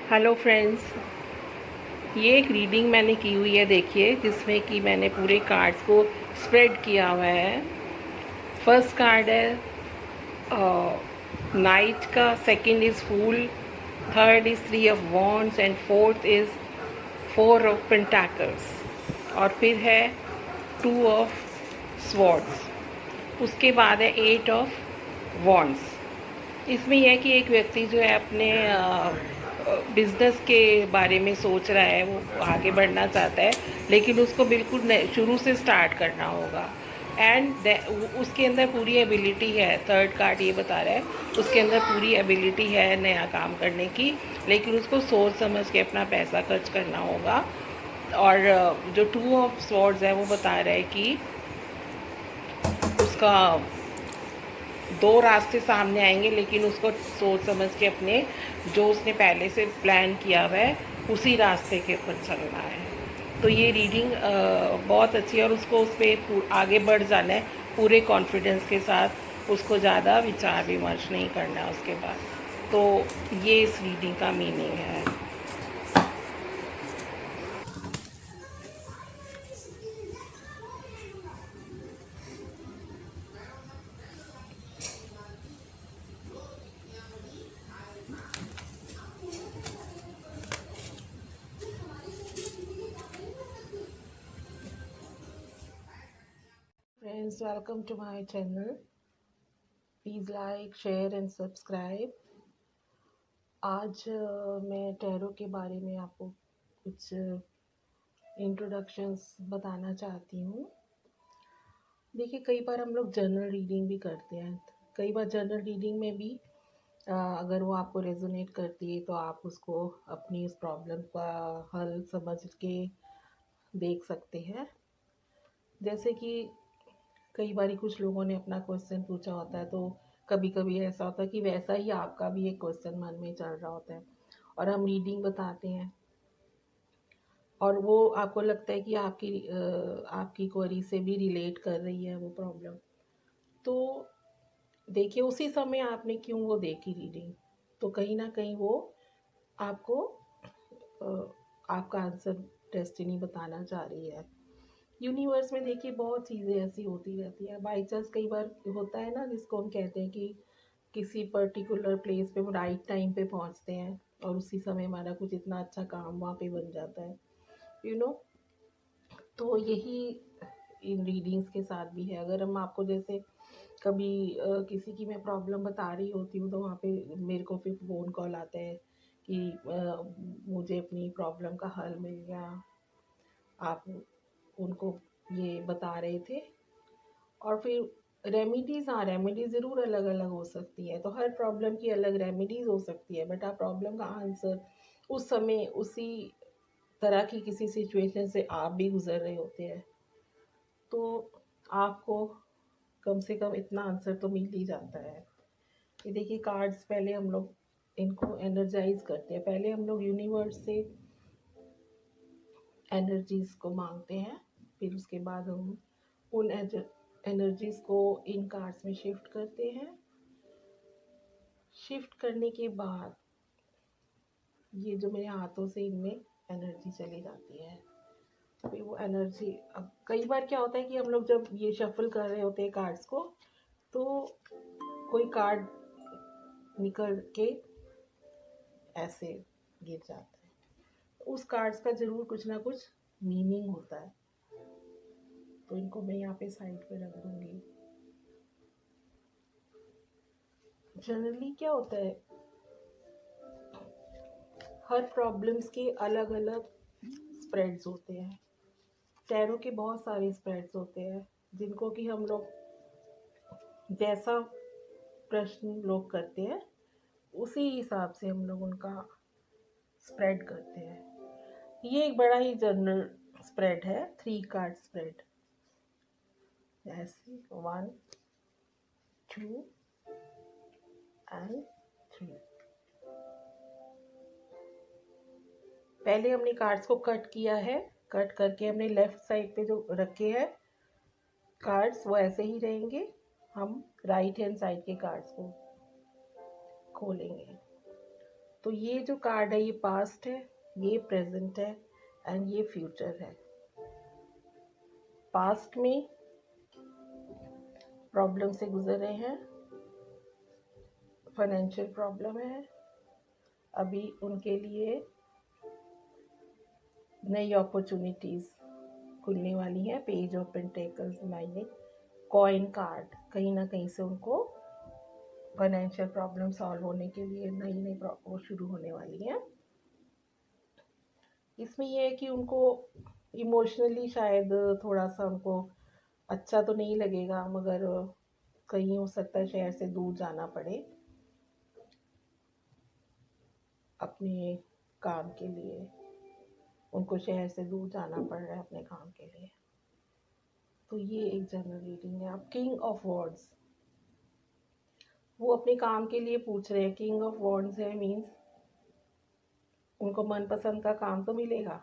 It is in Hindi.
हेलो फ्रेंड्स, ये एक रीडिंग मैंने की हुई है। देखिए, जिसमें कि मैंने पूरे कार्ड्स को स्प्रेड किया हुआ है। फर्स्ट कार्ड है नाइट का, second is fool, third is three of wands and fourth is four of pentacles, और फिर है टू ऑफ स्वॉर्ड्स। उसके बाद है एट ऑफ वॉन्ड्स। इसमें यह है कि एक व्यक्ति जो है अपने बिजनेस के बारे में सोच रहा है, वो आगे बढ़ना चाहता है, लेकिन उसको बिल्कुल शुरू से स्टार्ट करना होगा। एंड उसके अंदर पूरी एबिलिटी है। थर्ड कार्ड ये बता रहा है उसके अंदर पूरी एबिलिटी है नया काम करने की, लेकिन उसको सोच समझ के अपना पैसा खर्च करना होगा। और जो टू ऑफ स्वॉर्ड्स है वो बता रहा है कि उसका दो रास्ते सामने आएंगे, लेकिन उसको सोच समझ के अपने जो उसने पहले से प्लान किया हुआ है उसी रास्ते के ऊपर चलना है। तो ये रीडिंग बहुत अच्छी है, और उसको उस पर आगे बढ़ जाना है पूरे कॉन्फिडेंस के साथ। उसको ज़्यादा विचार विमर्श नहीं करना है उसके बाद। तो ये इस रीडिंग का मीनिंग है। Friends, welcome to my channel. Please like, share and subscribe. आज मैं टैरो के बारे में आपको कुछ इंट्रोडक्शंस बताना चाहती हूँ। देखिए, कई बार हम लोग जनरल रीडिंग भी करते हैं। कई बार जनरल रीडिंग में भी अगर वो आपको रेजोनेट करती है तो आप उसको अपनी उस प्रॉब्लम का हल समझ के देख सकते हैं। जैसे कि कई बार कुछ लोगों ने अपना क्वेश्चन पूछा होता है, तो कभी कभी ऐसा होता है कि वैसा ही आपका भी एक क्वेश्चन मन में चल रहा होता है, और हम रीडिंग बताते हैं, और वो आपको लगता है कि आपकी क्वेरी से भी रिलेट कर रही है वो प्रॉब्लम। तो देखिए, उसी समय आपने क्यों वो देखी रीडिंग, तो कहीं ना कहीं वो आपको आपका आंसर डेस्टिनी बताना चाह रही है। यूनिवर्स में देखिए बहुत चीज़ें ऐसी होती रहती है। बाई चांस कई बार होता है ना, जिसको हम कहते हैं कि किसी पर्टिकुलर प्लेस पे वो राइट टाइम पे पहुंचते हैं, और उसी समय हमारा कुछ इतना अच्छा काम वहाँ पे बन जाता है, यू नो। तो यही इन रीडिंग्स के साथ भी है। अगर हम आपको जैसे कभी किसी की मैं प्रॉब्लम बता रही होती हूँ, तो वहाँ पे मेरे को फिर फ़ोन कॉल आता है कि मुझे अपनी प्रॉब्लम का हल मिल गया, आप उनको ये बता रहे थे। और फिर रेमेडीज़, हाँ, रेमेडीज़ ज़रूर अलग अलग हो सकती है। तो हर प्रॉब्लम की अलग रेमेडीज़ हो सकती है, बट आप प्रॉब्लम का आंसर उस समय उसी तरह की किसी सिचुएशन से आप भी गुजर रहे होते हैं, तो आपको कम से कम इतना आंसर तो मिल ही जाता है। ये देखिए, कार्ड्स पहले हम लोग इनको एनर्जाइज करते हैं। पहले हम लोग यूनिवर्स से एनर्जीज को मांगते हैं, फिर उसके बाद हम उन एनर्जीज को इन कार्ड्स में शिफ्ट करते हैं। शिफ्ट करने के बाद ये जो मेरे हाथों से इनमें एनर्जी चली जाती है। फिर वो एनर्जी, अब कई बार क्या होता है कि हम लोग जब ये शफल कर रहे होते हैं कार्ड्स को, तो कोई कार्ड निकल के ऐसे गिर जाता है। तो उस कार्ड्स का ज़रूर कुछ ना कुछ मीनिंग होता है। तो इनको मैं यहाँ पे साइड पे रख दूँगी। जनरली क्या होता है, हर प्रॉब्लम्स के अलग अलग स्प्रेड्स होते हैं। टैरो के बहुत सारे स्प्रेड्स होते हैं, जिनको कि हम लोग जैसा प्रश्न लोग करते हैं उसी हिसाब से हम लोग उनका स्प्रेड करते हैं। ये एक बड़ा ही जनरल स्प्रेड है, 3 कार्ड स्प्रेड। ऐसे 1 2 एंड 3। पहले हमने कार्ड्स को कट किया है। कट करके हमने लेफ्ट साइड पे जो रखे हैं कार्ड्स, वो ऐसे ही रहेंगे। हम राइट हैंड साइड के कार्ड्स को खोलेंगे। तो ये जो कार्ड है ये पास्ट है, ये प्रेजेंट है एंड ये फ्यूचर है। पास्ट में प्रॉब्लम से गुजर रहे हैं, फाइनेंशियल प्रॉब्लम है, अभी उनके लिए नई अपॉर्चुनिटीज़ खुलने वाली हैं। पेज ऑफ पेंटिकल्स मायने कॉइन कार्ड, कहीं ना कहीं से उनको फाइनेंशियल प्रॉब्लम सॉल्व होने के लिए नई वो शुरू होने वाली हैं। इसमें यह है कि उनको इमोशनली शायद थोड़ा सा उनको अच्छा तो नहीं लगेगा, मगर कहीं हो सकता है शहर से दूर जाना पड़े अपने काम के लिए, उनको शहर से दूर जाना पड़ रहा है अपने काम के लिए। तो ये एक जनरल रीडिंग है। अब किंग ऑफ वॉर्ड्स, वो अपने काम के लिए पूछ रहे हैं। किंग ऑफ वॉर्ड्स है मीन्स उनको मनपसंद का काम तो मिलेगा,